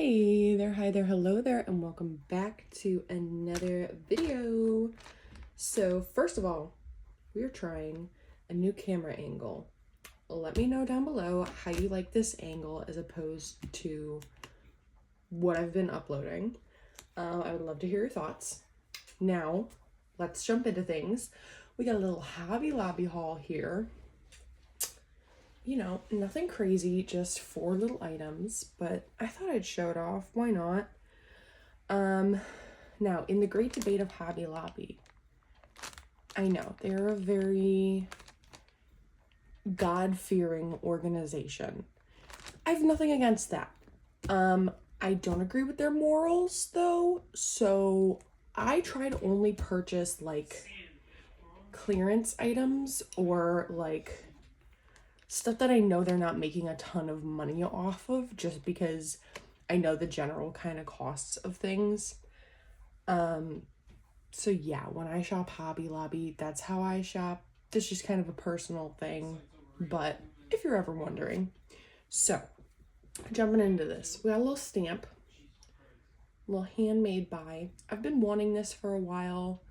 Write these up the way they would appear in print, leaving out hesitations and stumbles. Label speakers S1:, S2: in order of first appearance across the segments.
S1: Hi there, hello there, and welcome back to another video. So first of all, we're trying a new camera angle. Let me know down below how you like this angle as opposed to what I've been uploading. I would love to hear your thoughts. Now, let's jump into things. We got a little Hobby Lobby haul here. You know, nothing crazy, just 4 little items, but I thought I'd show it off. Why not? Now, in the great debate of Hobby Lobby, I know they're a very God-fearing organization. I have nothing against that. I don't agree with their morals though, so I try to only purchase like clearance items or like stuff that I know they're not making a ton of money off of, just because I know the general kind of costs of things. So yeah, when I shop Hobby Lobby, that's how I shop. It's just kind of a personal thing, but if you're ever wondering. So, jumping into this, we got a little stamp, a little handmade by. I've been wanting this for a while.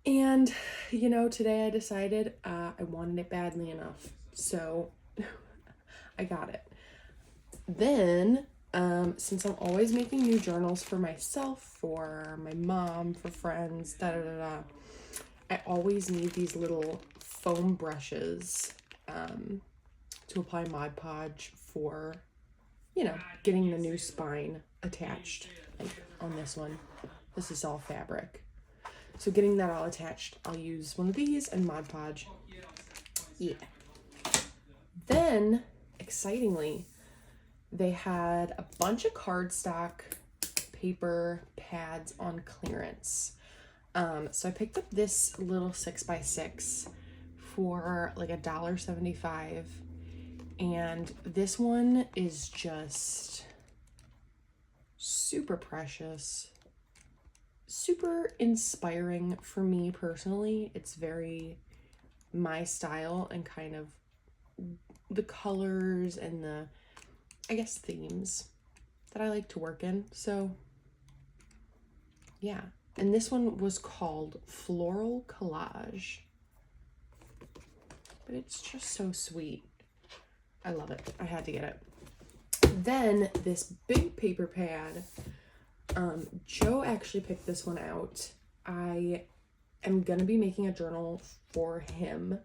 S1: And, you know, today I decided I wanted it badly enough. So I got it. Then, since I'm always making new journals for myself, for my mom, for friends, I always need these little foam brushes to apply Mod Podge for, you know, getting the new spine attached. Like on this one, this is all fabric. So getting that all attached, I'll use one of these and Mod Podge. Yeah. Then, excitingly, they had a bunch of cardstock paper pads on clearance. So I picked up this little 6x6 for like $1.75. And this one is just super precious. Super inspiring for me personally. It's very my style and kind of the colors and the, I guess, themes that I like to work in. So yeah, and this one was called Floral Collage, but it's just so sweet. I love it. I had to get it. Then this big paper pad, Joe actually picked this one out. I am gonna be making a journal for him,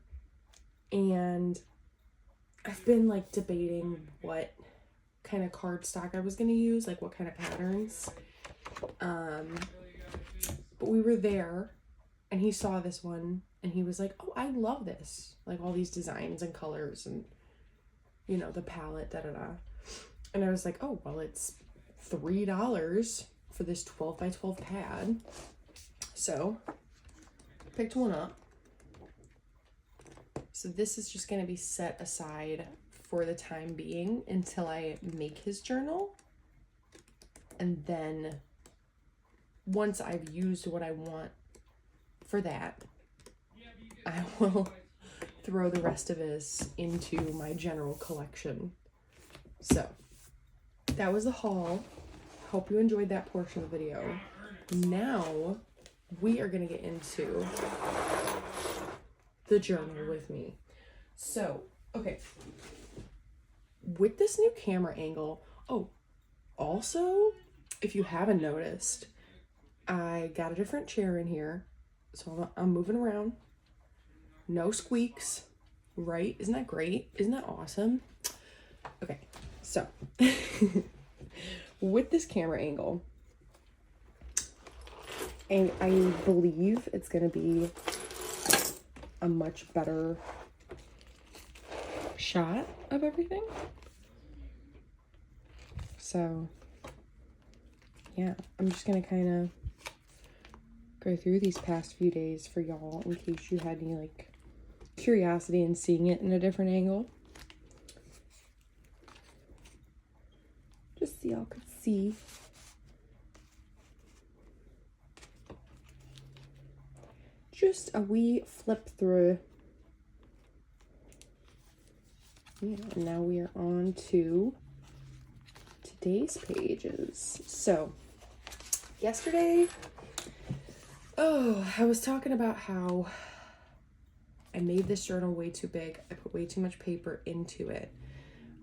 S1: and I've been like debating what kind of cardstock I was gonna use, like what kind of patterns. But we were there and he saw this one and he was like, oh, I love this, like all these designs and colors and, you know, the palette, and I was like, oh, well, it's $3 for this 12 by 12 pad. So picked one up. So this is just going to be set aside for the time being until I make his journal. And then once I've used what I want for that, I will throw the rest of this into my general collection. So that was the haul. Hope you enjoyed that portion of the video. Now we are going to get into the journal with me. So, okay. With this new camera angle, oh, also, if you haven't noticed, I got a different chair in here. So I'm moving around. No squeaks, right? Isn't that great? Isn't that awesome? Okay, so with this camera angle, and I believe it's gonna be a much better shot of everything. So yeah, I'm just gonna kind of go through these past few days for y'all in case you had any like curiosity in seeing it in a different angle. Just so y'all could see. Just a wee flip through. Yeah, and now we are on to today's pages. So, yesterday, I was talking about how I made this journal way too big. I put way too much paper into it.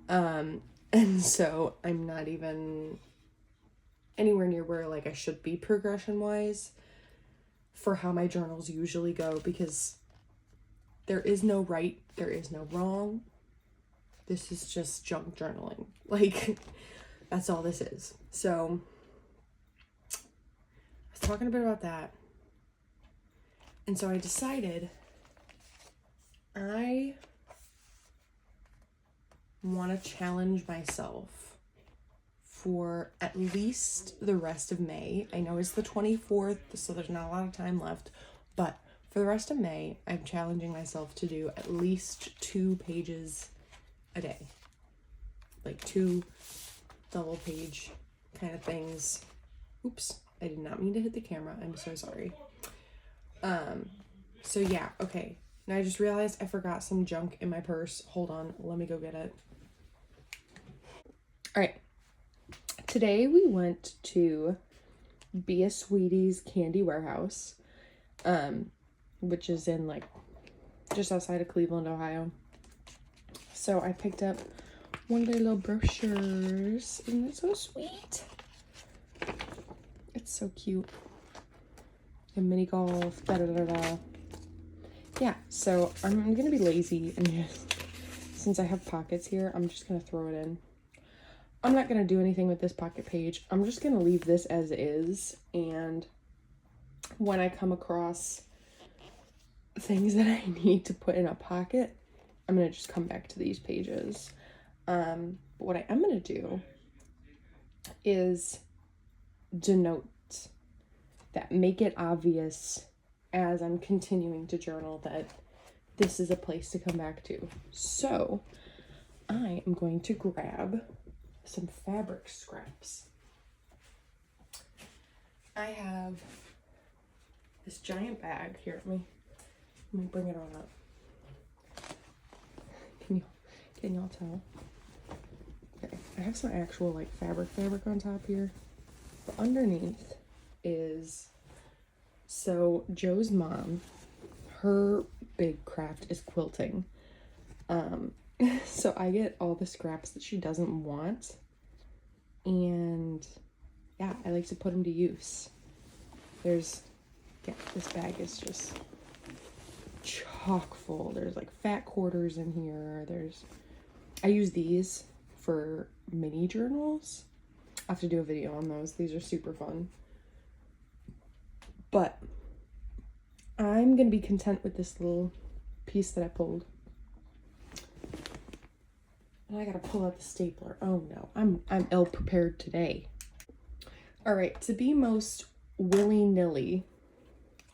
S1: And so I'm not even anywhere near where like I should be progression wise for how my journals usually go, because there is no right, there is no wrong. This is just junk journaling. Like, that's all this is. So I was talking a bit about that. And so I decided I want to challenge myself for at least the rest of May. I know it's the 24th, so there's not a lot of time left, but for the rest of May, I'm challenging myself to do at least 2 pages a day. Like 2 double page kind of things. Oops, I did not mean to hit the camera. I'm so sorry. So yeah, okay. Now I just realized I forgot some junk in my purse. Hold on, let me go get it. All right. Today we went to Be a Sweetie's Candy Warehouse, which is in like just outside of Cleveland, Ohio. So I picked up one of their little brochures, and it's so sweet. It's so cute. And mini golf, da-da-da-da. Yeah, so I'm gonna be lazy and just, since I have pockets here, I'm just gonna throw it in. I'm not gonna do anything with this pocket page. I'm just gonna leave this as is, and when I come across things that I need to put in a pocket, I'm gonna just come back to these pages. But what I am gonna do is denote that, make it obvious as I'm continuing to journal that this is a place to come back to. So I am going to grab some fabric scraps. I have this giant bag here. Let me bring it on up. Can y'all tell? Okay, I have some actual like fabric on top here, but underneath is, so Joe's mom, her big craft is quilting. So I get all the scraps that she doesn't want, and yeah, I like to put them to use. This bag is just chock full. There's like fat quarters in here. I use these for mini journals. I have to do a video on those. These are super fun. But I'm gonna be content with this little piece that I pulled. And I gotta pull out the stapler. Oh no, I'm ill prepared today. All right, to be most willy-nilly,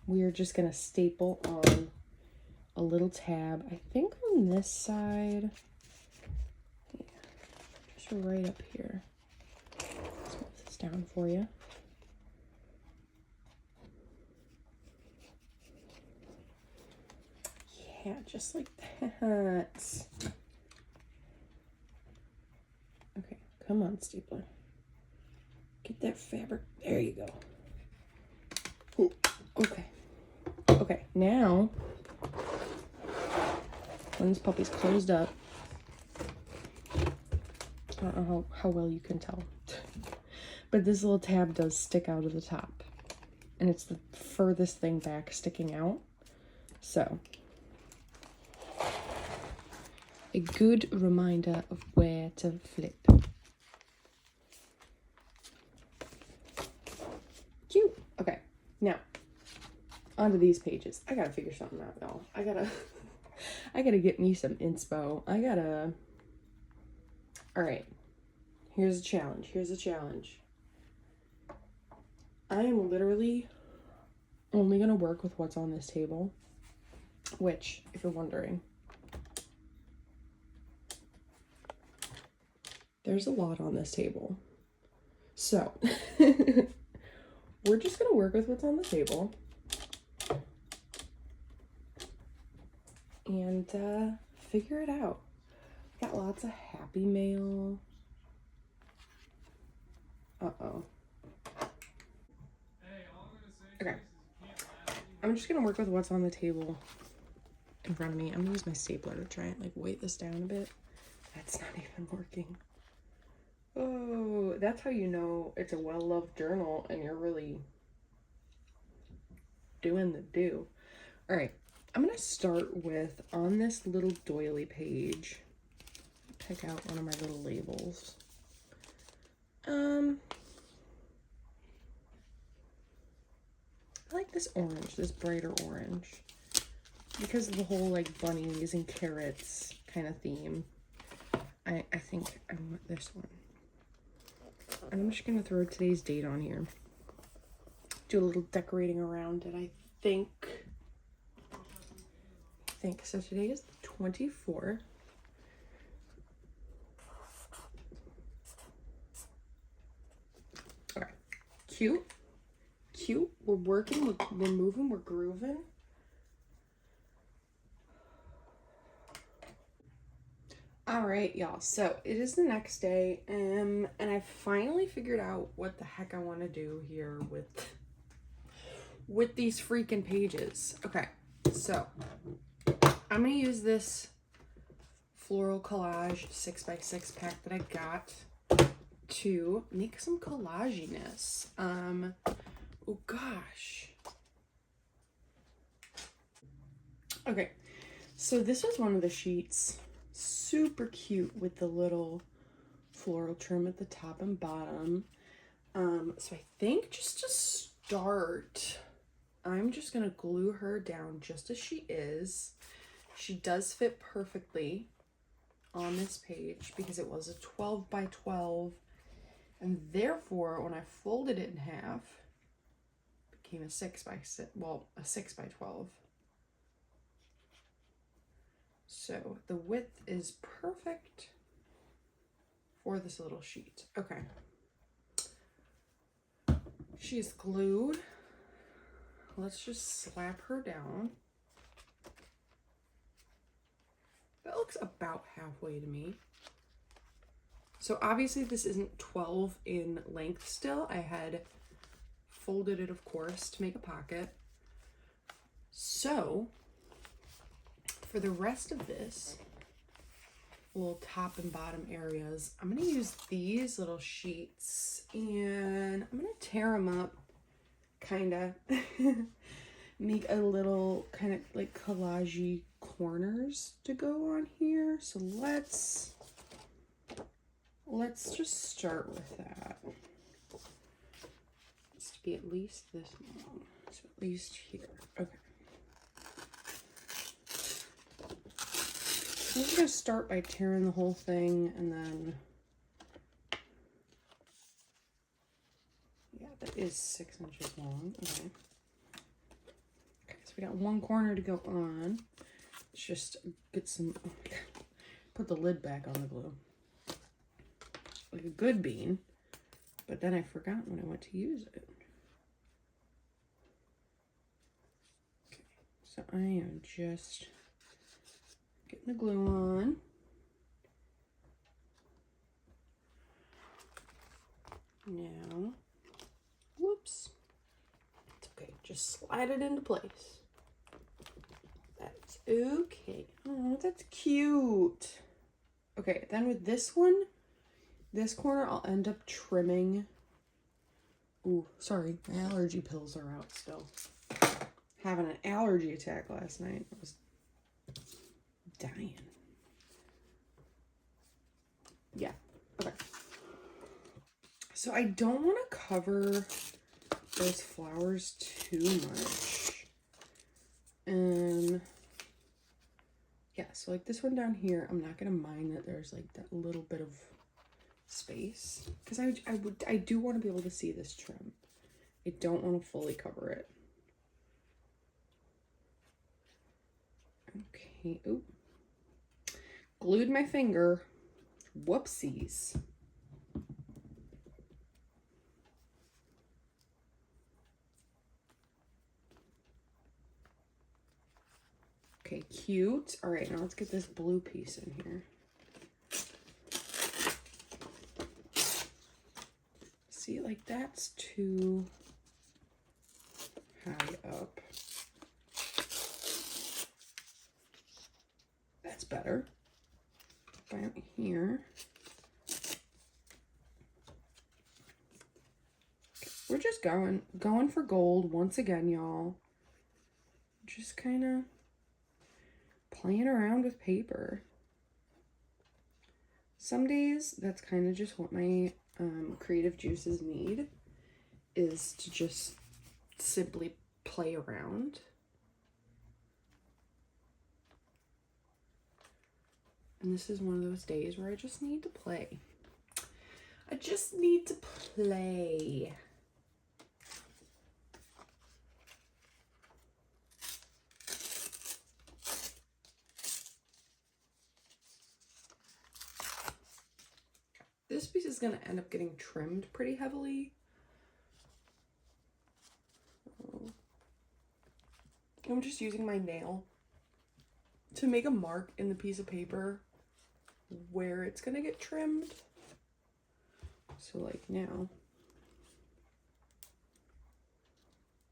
S1: we're just gonna staple on a little tab. I think on this side, yeah, just right up here. Let's move this down for you. Yeah, just like that. Okay, come on, stapler. Get that fabric. There you go. Ooh, okay. Okay, now, when this puppy's closed up, I don't know how well you can tell, but this little tab does stick out of the top, and it's the furthest thing back sticking out. So, a good reminder of where to flip. Cute. Okay, now onto these pages. I gotta figure something out, y'all. I gotta get me some inspo. All right. Here's a challenge. I am literally only gonna work with what's on this table, which, if you're wondering, there's a lot on this table. So we're just gonna work with what's on the table and figure it out. Got lots of happy mail. Uh-oh. Okay. I'm just gonna work with what's on the table in front of me. I'm gonna use my stapler to try and like weight this down a bit. That's not even working. Oh, that's how you know it's a well-loved journal and you're really doing the do. All right, I'm gonna start with, on this little doily page, pick out one of my little labels. I like this orange, this brighter orange, because of the whole like bunnies and carrots kind of theme. I think I want this one. And I'm just gonna throw today's date on here. Do a little decorating around it, I think. So today is the 24th. Okay, cute. We're working, we're moving, we're grooving. All right, y'all. So it is the next day, and I finally figured out what the heck I want to do here with these freaking pages. Okay, so I'm gonna use this floral collage 6x6 pack that I got to make some collaginess. Oh gosh. Okay, so this was one of the sheets. Super cute with the little floral trim at the top and bottom. So I think just to start, I'm just gonna glue her down just as she is. She does fit perfectly on this page because it was a 12 by 12, and therefore when I folded it in half, it became a 6 by 6, well, a 6 by 12. So the width is perfect for this little sheet. Okay. She's glued. Let's just slap her down. That looks about halfway to me. So obviously this isn't 12 in length still. I had folded it, of course, to make a pocket. So for the rest of this little top and bottom areas, I'm going to use these little sheets and I'm going to tear them up, kind of make a little kind of like collage-y corners to go on here. So let's just start with that. It's to be at least this long, so at least here. Okay. I'm just gonna start by tearing the whole thing, and then, yeah, that is 6 inches long. Okay. Okay, so we got one corner to go on. Let's just get some, put the lid back on the glue. Like a good bean, but then I forgot when I went to use it. Okay, so I am just getting the glue on. Now, whoops, it's okay, just slide it into place. That's okay. Oh, that's cute. Okay, then with this one, this corner I'll end up trimming. Ooh, sorry, my allergy pills are out still. Having an allergy attack last night. I was dying. Yeah, okay. So I don't want to cover those flowers too much. Yeah, so like this one down here, I'm not gonna mind that there's like that little bit of space, because I do want to be able to see this trim. I don't want to fully cover it. Okay. Oop. Glued my finger. Whoopsies. Okay, cute. All right, now let's get this blue piece in here. See, like that's too high up. That's better. Down here. We're just going for gold once again, y'all. Just kind of playing around with paper. Some days that's kind of just what my creative juices need, is to just simply play around. And this is one of those days where I just need to play. I just need to play. This piece is going to end up getting trimmed pretty heavily. I'm just using my nail to make a mark in the piece of paper where it's going to get trimmed. So like now,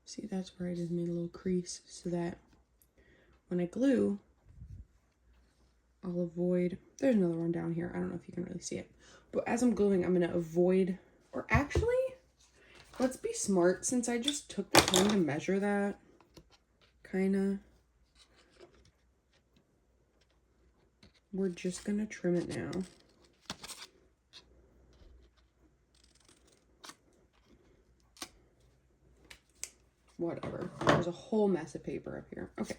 S1: see, that's where I just made a little crease so that when I glue, I'll avoid, there's another one down here. I don't know if you can really see it, but as I'm gluing, I'm going to avoid, or actually, let's be smart, since I just took the time to measure that, kind of. We're just going to trim it now. Whatever. There's a whole mess of paper up here. Okay.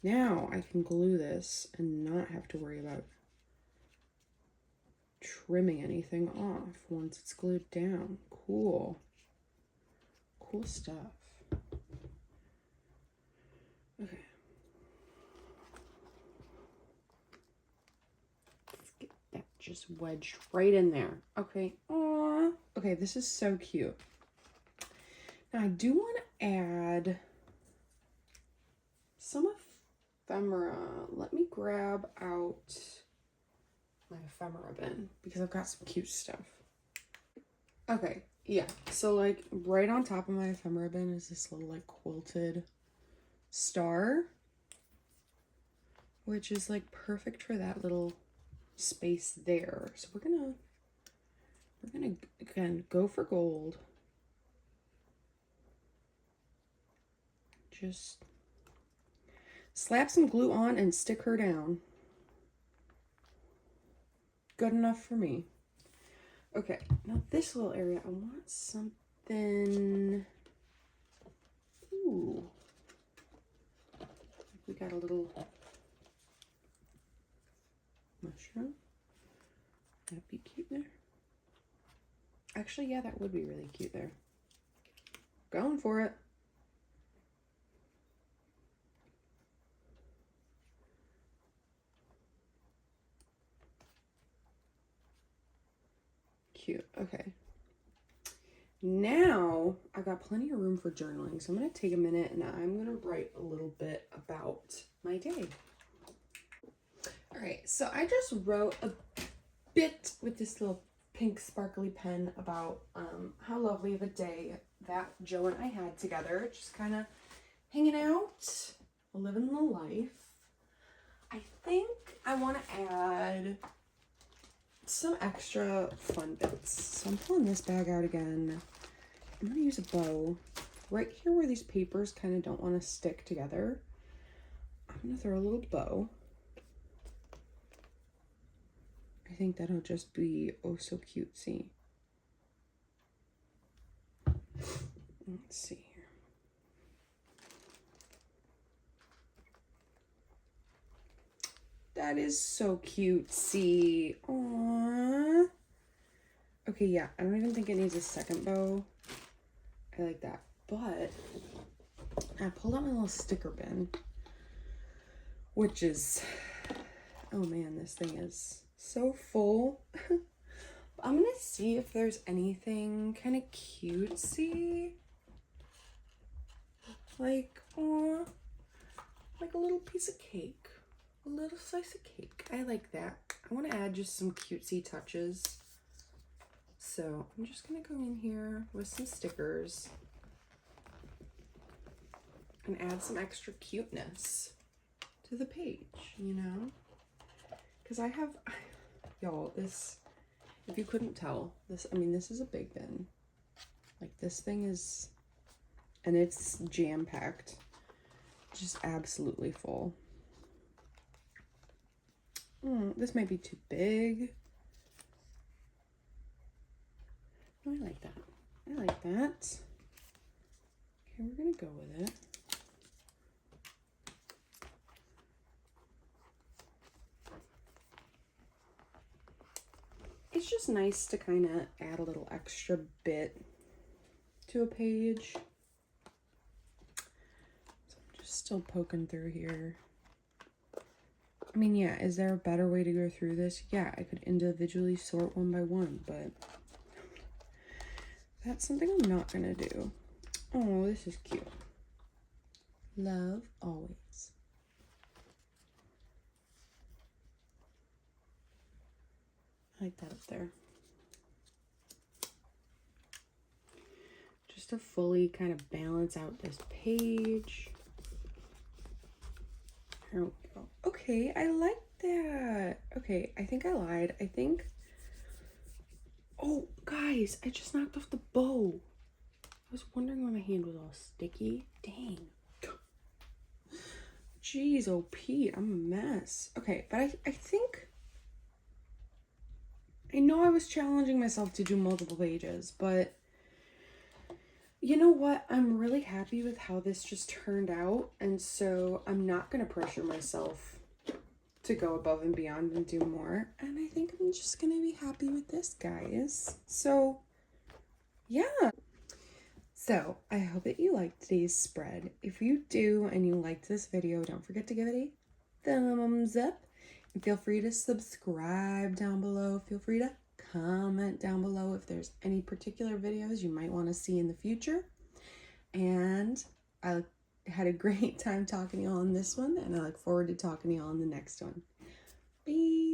S1: Now I can glue this and not have to worry about trimming anything off once it's glued down. Cool. Cool stuff. Okay. Let's get that just wedged right in there. Okay. Aww. Okay, this is so cute. Now I do want to add some ephemera. Let me grab out my ephemera bin because I've got some cute stuff. Okay, yeah. So like right on top of my ephemera bin is this little like quilted star, which is like perfect for that little space there. So we're gonna again go for gold. Just slap some glue on and stick her down. Good enough for me. Okay, now this little area, I want something. Ooh. We got a little mushroom. That'd be cute there. Actually, yeah, that would be really cute there. Going for it. Cute. Okay. Now I got plenty of room for journaling, so I'm going to take a minute and I'm going to write a little bit about my day. All right, so I just wrote a bit with this little pink sparkly pen about how lovely of a day that Joe and I had together, just kind of hanging out, living the life. I think I want to add some extra fun bits. So I'm pulling this bag out again. I'm going to use a bow right here where these papers kind of don't want to stick together. I'm going to throw a little bow. I think that'll just be oh so cutesy. Let's see here. That is so cutesy. Aww. Okay, yeah, I don't even think it needs a second bow. I like that. But I pulled out my little sticker bin, which is, oh man, this thing is so full. I'm gonna see if there's anything kind of cutesy. Like, aw, like a little piece of cake. A little slice of cake. I like that. I want to add just some cutesy touches. So I'm just gonna go in here with some stickers and add some extra cuteness to the page, you know? Because I have, y'all, this, if you couldn't tell, this, I mean, this is a big bin. Like, this thing is, and it's jam-packed, just absolutely full. This might be too big. Oh, I like that. I like that. Okay, we're gonna go with it. It's just nice to kind of add a little extra bit to a page. So I'm just still poking through here. I mean, yeah, is there a better way to go through this? Yeah, I could individually sort one by one, but that's something I'm not gonna do. Oh, this is cute. Love always. I like that up there. Just to fully kind of balance out this page. Here we go. Okay, I like that. Okay, I think I lied. I think... Oh, guys, I just knocked off the bow. I was wondering why my hand was all sticky. Dang. Jeez, oh Pete, I'm a mess. Okay, but I think... I know I was challenging myself to do multiple pages, but... You know what? I'm really happy with how this just turned out, and so I'm not going to pressure myself to go above and beyond and do more, and I think I'm just going to be happy with this, guys. So, yeah. So, I hope that you liked today's spread. If you do and you liked this video, don't forget to give it a thumbs up, and feel free to subscribe down below. Feel free to comment down below if there's any particular videos you might want to see in the future. And I had a great time talking to you all in this one, and I look forward to talking to you all in the next one. Bye!